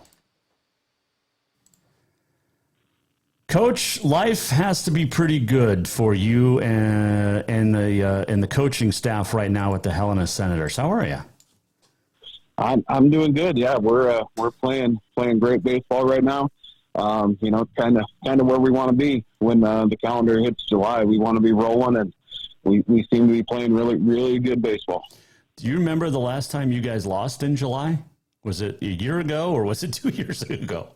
Coach, life has to be pretty good for you and the coaching staff right now with the Helena Senators. How are you? I'm doing good. Yeah, we're playing great baseball right now. Kind of where we want to be when the calendar hits July. We want to be rolling, and we seem to be playing really, really good baseball. Do you remember the last time you guys lost in July? Was it a year ago or was it 2 years ago?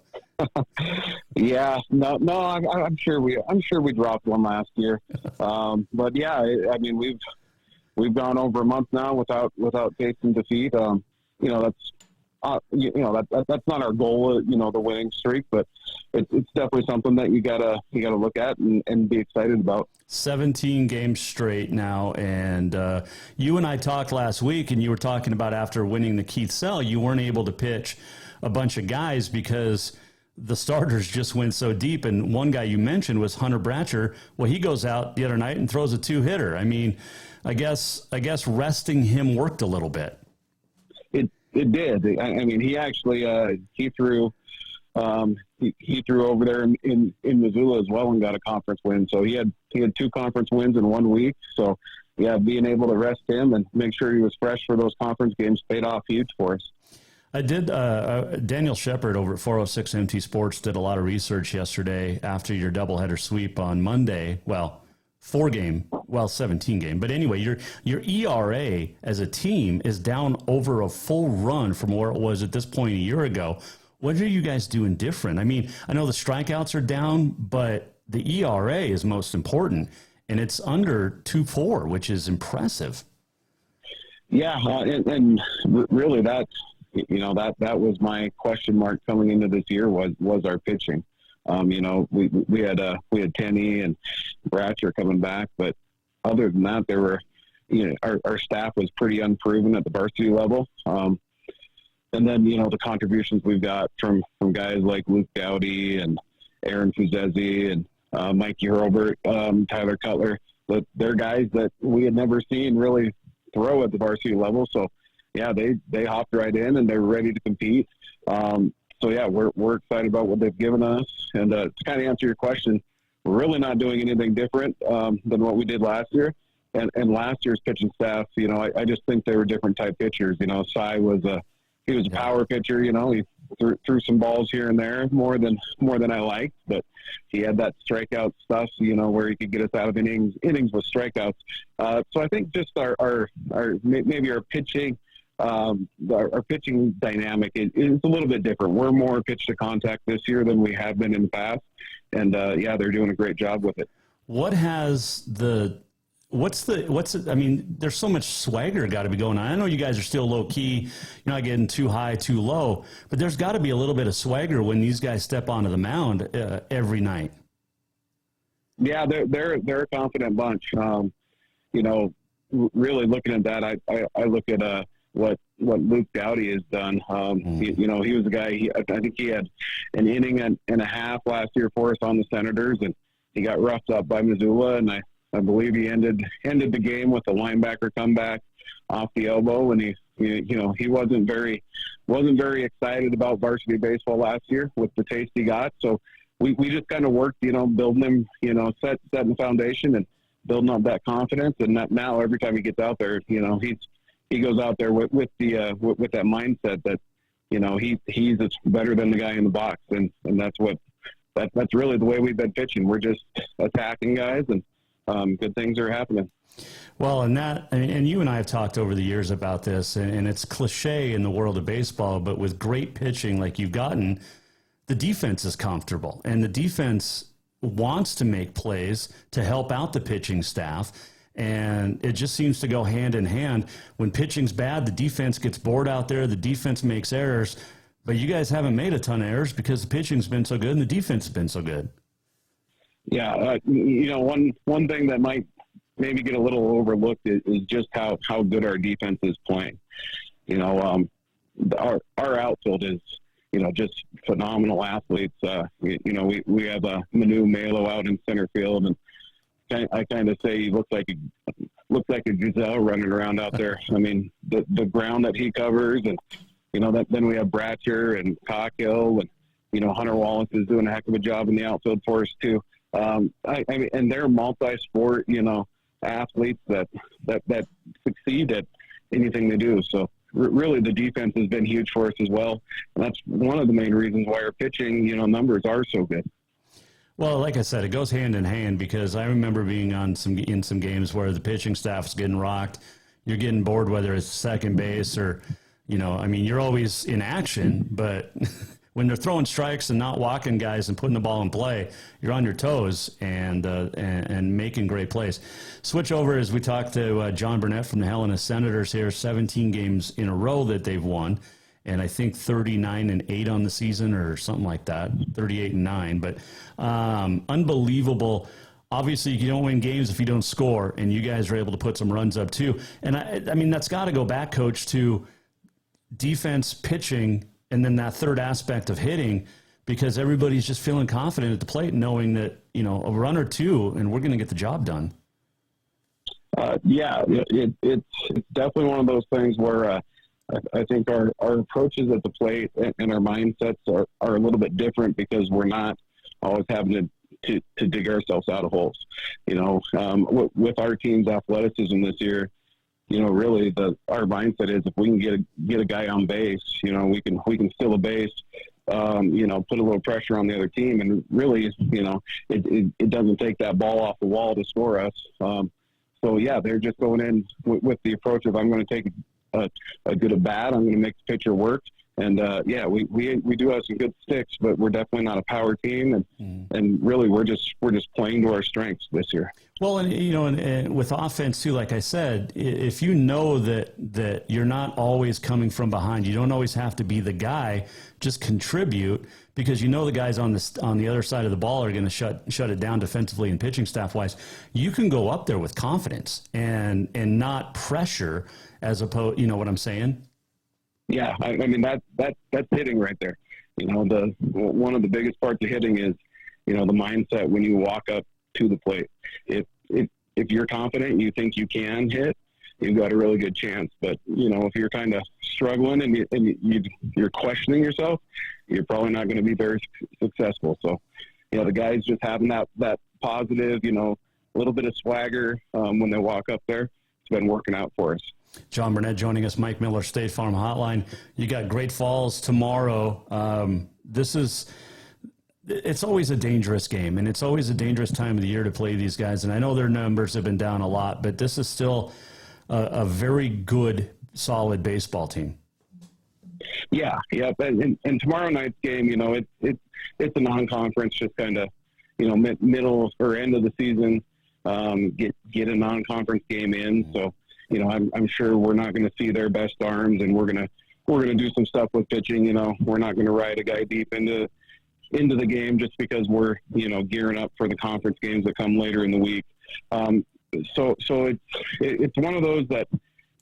Yeah, no, I'm sure we dropped one last year. But yeah, I mean we've gone over a month now without facing defeat. That's not our goal, the winning streak, but it's definitely something that you gotta look at and be excited about. 17 games straight now, and you and I talked last week, and you were talking about after winning the Keith Sell, you weren't able to pitch a bunch of guys because the starters just went so deep, and one guy you mentioned was Hunter Bratcher. Well, he goes out the other night and throws a 2-hitter. I mean, I guess resting him worked a little bit. It did. I mean, he actually he threw over there in Missoula as well and got a conference win. So he had 2 conference wins in 1 week. So yeah, being able to rest him and make sure he was fresh for those conference games paid off huge for us. I did. Daniel Shepard over at 406 MT Sports did a lot of research yesterday after your doubleheader sweep on Monday. Well, 17 game. But anyway, your ERA as a team is down over a full run from where it was at this point a year ago. What are you guys doing different? I mean, I know the strikeouts are down, but the ERA is most important, and it's under 2.4, which is impressive. Yeah, and really that was my question mark coming into this year was our pitching. We had Tenney and Bratcher coming back, but other than that, there were, our staff was pretty unproven at the varsity level. And then, the contributions we've got from guys like Luke Dowdy and Aaron Fuzezi and Mikey Hurlbert, Tyler Cutler. But they're guys that we had never seen really throw at the varsity level. So, yeah, they hopped right in and they were ready to compete. So, yeah, we're excited about what they've given us. And to kind of answer your question, we're really not doing anything different than what we did last year. And last year's pitching staff, I just think they were different type pitchers. Cy was a power pitcher. He threw some balls here and there more than I liked, but he had that strikeout stuff, where he could get us out of innings with strikeouts. So I think just our maybe our pitching, our pitching dynamic is a little bit different. We're more pitch to contact this year than we have been in the past, and they're doing a great job with it. I mean, there's so much swagger got to be going on. I know you guys are still low key, you're not getting too high, too low, but there's got to be a little bit of swagger when these guys step onto the mound every night. Yeah, they're a confident bunch. Really looking at that, I look at what Luke Dowdy has done. He was a guy. I think he had an inning and a half last year for us on the Senators, and he got roughed up by Missoula, and I believe he ended the game with a linebacker comeback off the elbow, and he wasn't very excited about varsity baseball last year with the taste he got. So we just kind of worked, building him, setting the foundation and building up that confidence. And now every time he gets out there, he goes out there with that mindset that he's better than the guy in the box, and that's really the way we've been pitching. We're just attacking guys, and good things are happening. Well, and you and I have talked over the years about this, and it's cliche in the world of baseball, but with great pitching like you've gotten, the defense is comfortable, and the defense wants to make plays to help out the pitching staff, and it just seems to go hand in hand. When pitching's bad, the defense gets bored out there, the defense makes errors, but you guys haven't made a ton of errors because the pitching's been so good and the defense has been so good. Yeah, one thing that might maybe get a little overlooked is just how good our defense is playing. Our outfield is, just phenomenal athletes. We have Manu Melo out in center field, and I kind of say he looks like a gazelle running around out there. I mean, the ground that he covers, and then we have Bratcher and Cockhill, and Hunter Wallace is doing a heck of a job in the outfield for us too. And they're multi-sport, athletes that succeed at anything they do. So really the defense has been huge for us as well. And that's one of the main reasons why our pitching, numbers are so good. Well, like I said, it goes hand in hand because I remember being in some games where the pitching staff's getting rocked. You're getting bored, whether it's second base or, you're always in action, but when they're throwing strikes and not walking guys and putting the ball in play, you're on your toes and making great plays. Switch over as we talk to Jon Burnett from the Helena Senators here. 17 games in a row that they've won, and I think 39-8 on the season or something like that, 38-9. But unbelievable. Obviously, you don't win games if you don't score, and you guys are able to put some runs up too. And I mean that's got to go back, Coach, to defense, pitching, and then that third aspect of hitting, because everybody's just feeling confident at the plate, knowing that, a run or two, and we're going to get the job done. It's definitely one of those things where I think our approaches at the plate and our mindsets are a little bit different because we're not always having to dig ourselves out of holes. With our team's athleticism this year, really our mindset is if we can get a guy on base, we can steal a base, put a little pressure on the other team, and really, it doesn't take that ball off the wall to score us. They're just going in with the approach of I'm going to take a good at bat, I'm going to make the pitcher work, And we do have some good sticks, but we're definitely not a power team, and really we're just playing to our strengths this year. Well, and with offense too, like I said, if you know that you're not always coming from behind, you don't always have to be the guy. Just contribute, because you know the guys on the other side of the ball are going to shut it down defensively and pitching staff wise. You can go up there with confidence and not pressure, as opposed. You know what I'm saying? Yeah, I mean that's hitting right there. One of the biggest parts of hitting is, the mindset when you walk up to the plate. If you're confident and you think you can hit, you've got a really good chance. But if you're kind of struggling and you're questioning yourself, you're probably not going to be very successful. So, the guys just having that positive, a little bit of swagger when they walk up there, it's been working out for us. Jon Burnett joining us, Mike Miller, State Farm Hotline. You got Great Falls tomorrow. It's always a dangerous game, and it's always a dangerous time of the year to play these guys. And I know their numbers have been down a lot, but this is still a very good, solid baseball team. Yeah. And tomorrow night's game, it's a non-conference, just kind of, middle or end of the season, get a non-conference game in. So, I'm sure we're not going to see their best arms, and we're gonna do some stuff with pitching. We're not going to ride a guy deep into the game just because we're gearing up for the conference games that come later in the week. So it's one of those that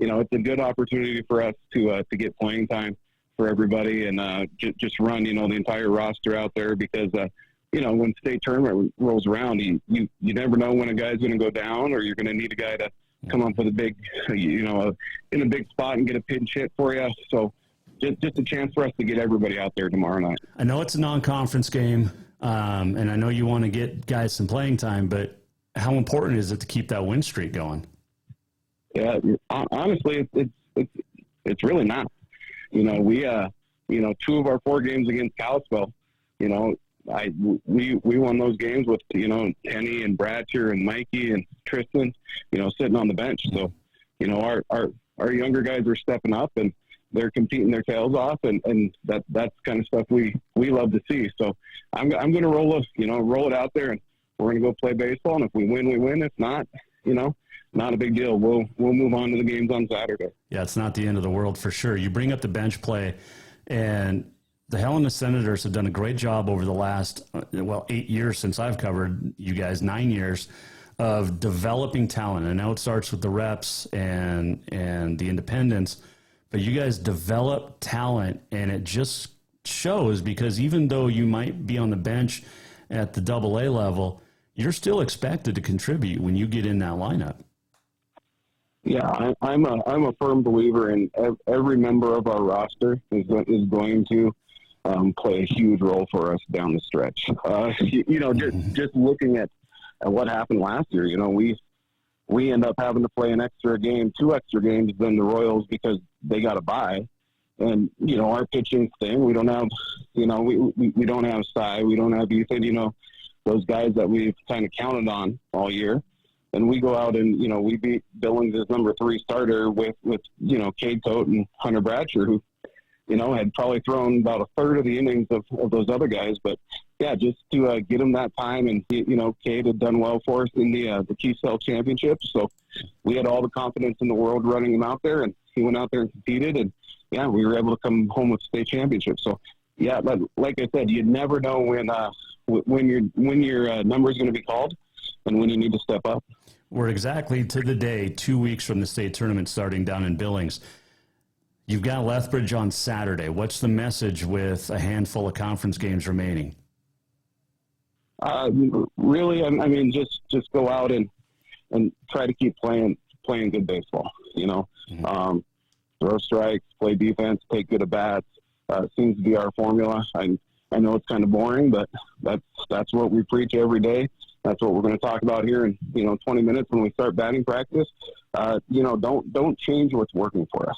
it's a good opportunity for us to get playing time for everybody, and just run the entire roster out there, because when state tournament rolls around, you never know when a guy's going to go down, or you're going to need a guy to come up with a big, in a big spot and get a pinch hit for you. So just a chance for us to get everybody out there tomorrow night. I know it's a non-conference game, and I know you want to get guys some playing time, but how important is it to keep that win streak going? Yeah, honestly, it's really not. We 2 of our 4 games against Kalispell, we won those games with Kenny and Bratcher and Mikey and Tristan, sitting on the bench. So, our younger guys are stepping up, and they're competing their tails off, and that's kind of stuff we love to see. So I'm going to roll it out there, and we're going to go play baseball. And if we win, we win. If not, not a big deal. We'll move on to the games on Saturday. Yeah, it's not the end of the world for sure. You bring up the bench play, and the Helena Senators have done a great job over the last 8 years since I've covered you guys, 9 years of developing talent. I know it starts with the reps and the independents, but you guys develop talent, and it just shows, because even though you might be on the bench at the AA level, you're still expected to contribute when you get in that lineup. Yeah, I'm a firm believer in every member of our roster is going to play a huge role for us down the stretch. Just looking at what happened last year, we end up having to play 2 extra games than the Royals because they got a bye. And, our pitching thing, we don't have, we don't have Cy, we don't have Ethan, those guys that we've kind of counted on all year. And we go out and, we beat Billings' number 3 starter with Cade Coate and Hunter Bratcher, who, had probably thrown about a third of the innings of those other guys. But, yeah, just to get them that time. And, Cade had done well for us in the Keystone Championship. So we had all the confidence in the world running him out there. And he went out there and competed. And, yeah, we were able to come home with state championship. So, yeah, but like I said, you never know when your number is going to be called and when you need to step up. We're exactly to the day 2 weeks from the state tournament starting down in Billings. You've got Lethbridge on Saturday. What's the message with a handful of conference games remaining? Really, I mean, just go out and try to keep playing good baseball. Throw strikes, play defense, take good at bats. Seems to be our formula. I know it's kind of boring, but that's what we preach every day. That's what we're going to talk about here in 20 minutes when we start batting practice. Don't change what's working for us.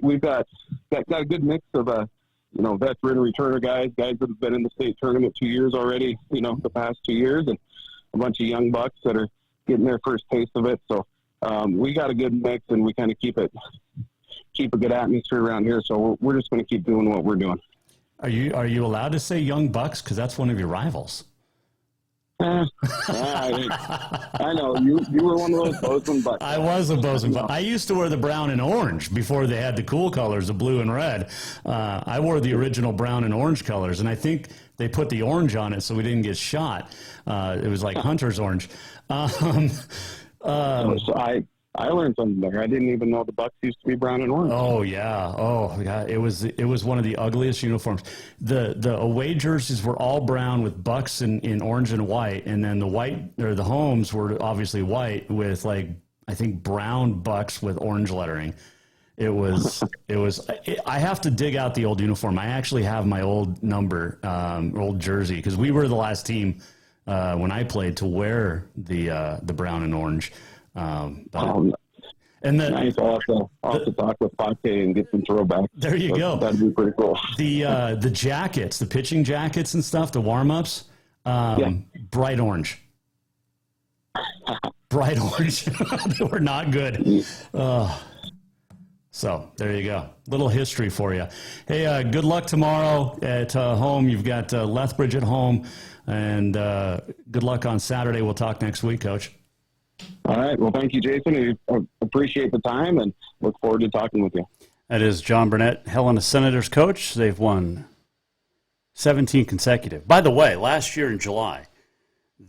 We've got a good mix of veteran returner guys that have been in the state tournament 2 years already. The past 2 years, and a bunch of young bucks that are getting their first taste of it. So we got a good mix, and we kind of keep it keep a good atmosphere around here. So we're just going to keep doing what we're doing. Are you allowed to say Young Bucks? Because that's one of your rivals. I know you were one of those Bozeman Bucks. I was a Bozeman Buck. I used to wear the brown and orange before they had the cool colors of blue and red. I wore the original brown and orange colors, and I think they put the orange on it so we didn't get shot. It was like hunter's orange. So I learned something there. I didn't even know the Bucks used to be brown and orange. Oh yeah. It was one of the ugliest uniforms. The away jerseys were all brown with Bucks in orange and white, and then the homes were obviously white with I think brown Bucks with orange lettering. It was I have to dig out the old uniform. I actually have my old number, old jersey, because we were the last team when I played to wear the brown and orange. And nice. I'll have to talk with Pate and get some throwbacks. There you go. That'd be pretty cool. The jackets, the pitching jackets and stuff, the warm-ups, bright orange. Bright orange. They were not good. So there you go. Little history for you. Hey, good luck tomorrow at home. You've got Lethbridge at home, and good luck on Saturday. We'll talk next week, Coach. All right. Well, thank you, Jason. I appreciate the time and look forward to talking with you. That is Jon Burnett, Helena Senators coach. They've won 17 consecutive. By the way, last year in July,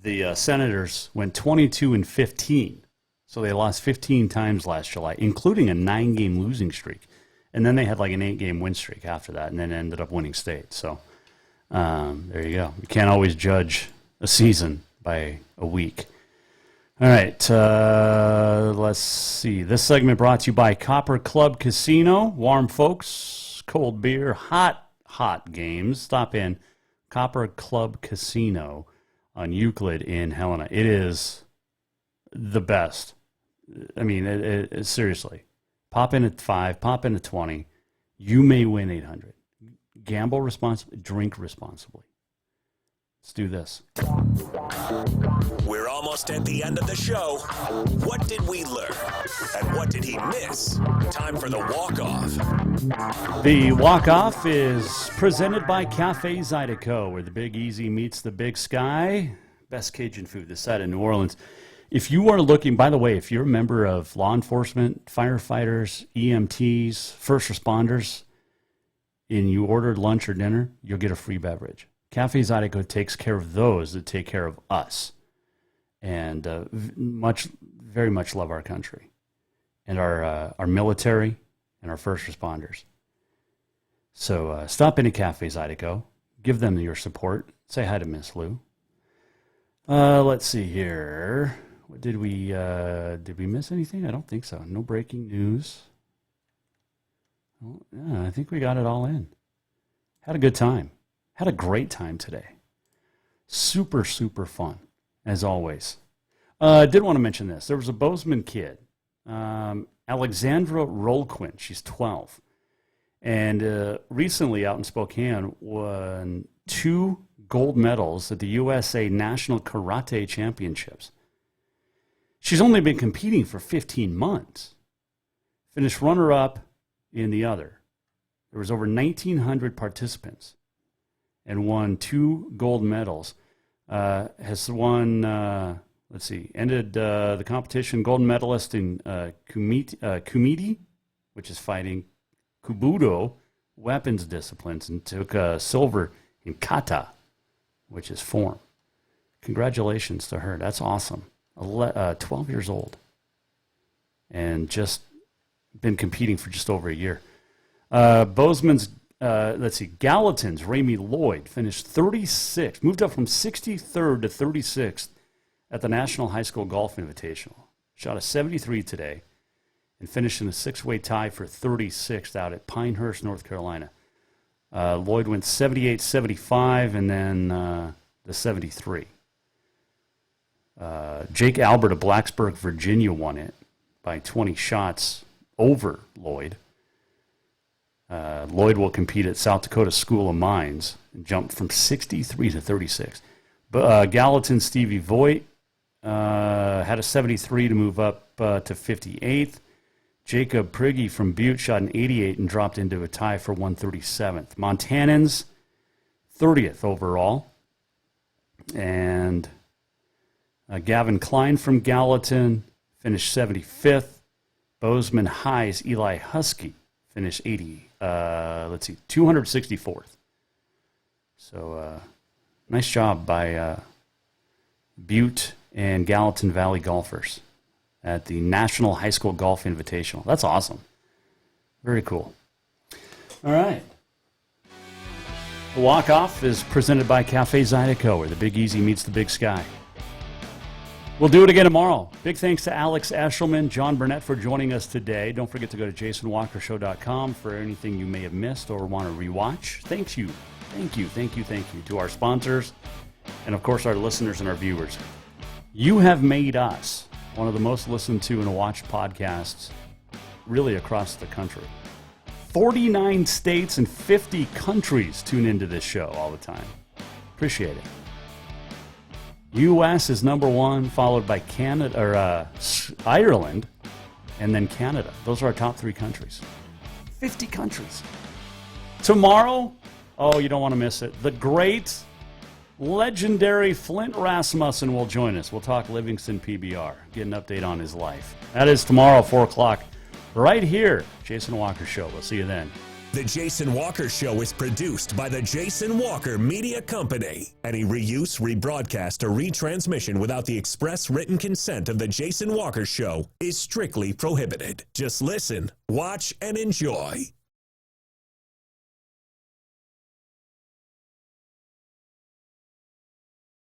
the Senators went 22-15. So they lost 15 times last July, including a 9-game losing streak. And then they had an 8-game win streak after that, and then ended up winning state. So there you go. You can't always judge a season by a week. All right, let's see. This segment brought to you by Copper Club Casino. Warm folks, cold beer, hot games. Stop in Copper Club Casino on Euclid in Helena. It is the best. I mean, seriously. Pop in at 5, pop in at 20. You may win 800. Gamble responsibly, drink responsibly. Let's do this. We're almost at the end of the show. What did we learn? And what did he miss? Time for the walk-off. The walk-off is presented by Cafe Zydeco, where the Big Easy meets the Big Sky. Best Cajun food this side of New Orleans. If you are looking, by the way, if you're a member of law enforcement, firefighters, EMTs, first responders, and you ordered lunch or dinner, you'll get a free beverage. Cafe Zydeco takes care of those that take care of us, and very much love our country and our military and our first responders. So stop in at Cafe Zydeco, give them your support. Say hi to Miss Lou. Let's see here. What did we miss anything? I don't think so. No breaking news. Well, yeah, I think we got it all in. Had a good time. Had a great time today. Super, super fun, as always. Did want to mention this. There was a Bozeman kid, Alexandra Rolquin. She's 12. And recently out in Spokane won 2 gold medals at the USA National Karate Championships. She's only been competing for 15 months. Finished runner-up in the other. There was over 1,900 participants and won 2 gold medals. Has won, ended the competition gold medalist in Kumite, which is fighting, Kubudo, weapons disciplines, and took silver in kata, which is form. Congratulations to her. That's awesome. 12 years old and just been competing for just over a year. Bozeman's, Gallatin's Ramey Lloyd finished 36th, moved up from 63rd to 36th at the National High School Golf Invitational. Shot a 73 today and finished in a 6-way tie for 36th out at Pinehurst, North Carolina. Lloyd went 78-75 and then the 73. Jake Albert of Blacksburg, Virginia won it by 20 shots over Lloyd. Lloyd will compete at South Dakota School of Mines and jump from 63 to 36. But Gallatin Stevie Voigt had a 73 to move up to 58th. Jacob Prigge from Butte shot an 88 and dropped into a tie for 137th. Montanans, 30th overall. And Gavin Klein from Gallatin finished 75th. Bozeman High's Eli Husky finished 264th. So nice job by Butte and Gallatin Valley golfers at the National High School Golf Invitational. That's awesome. Very cool. All right. The walk-off is presented by Cafe Zydeco, where the Big Easy meets the Big Sky. We'll do it again tomorrow. Big thanks to Alex Eschelman, Jon Burnett for joining us today. Don't forget to go to jasonwalkershow.com for anything you may have missed or want to rewatch. Thank you to our sponsors and, of course, our listeners and our viewers. You have made us one of the most listened to and watched podcasts really across the country. 49 states and 50 countries tune into this show all the time. Appreciate it. U.S. is number one, followed by Canada or Ireland, and then Canada. Those are our top three countries. 50 countries. Tomorrow, oh, you don't want to miss it. The great, legendary Flint Rasmussen will join us. We'll talk Livingston PBR, get an update on his life. That is tomorrow, 4 o'clock, right here, Jason Walker Show. We'll see you then. The Jason Walker Show is produced by the Jason Walker Media Company. Any reuse, rebroadcast, or retransmission without the express written consent of the Jason Walker Show is strictly prohibited. Just listen, watch, and enjoy.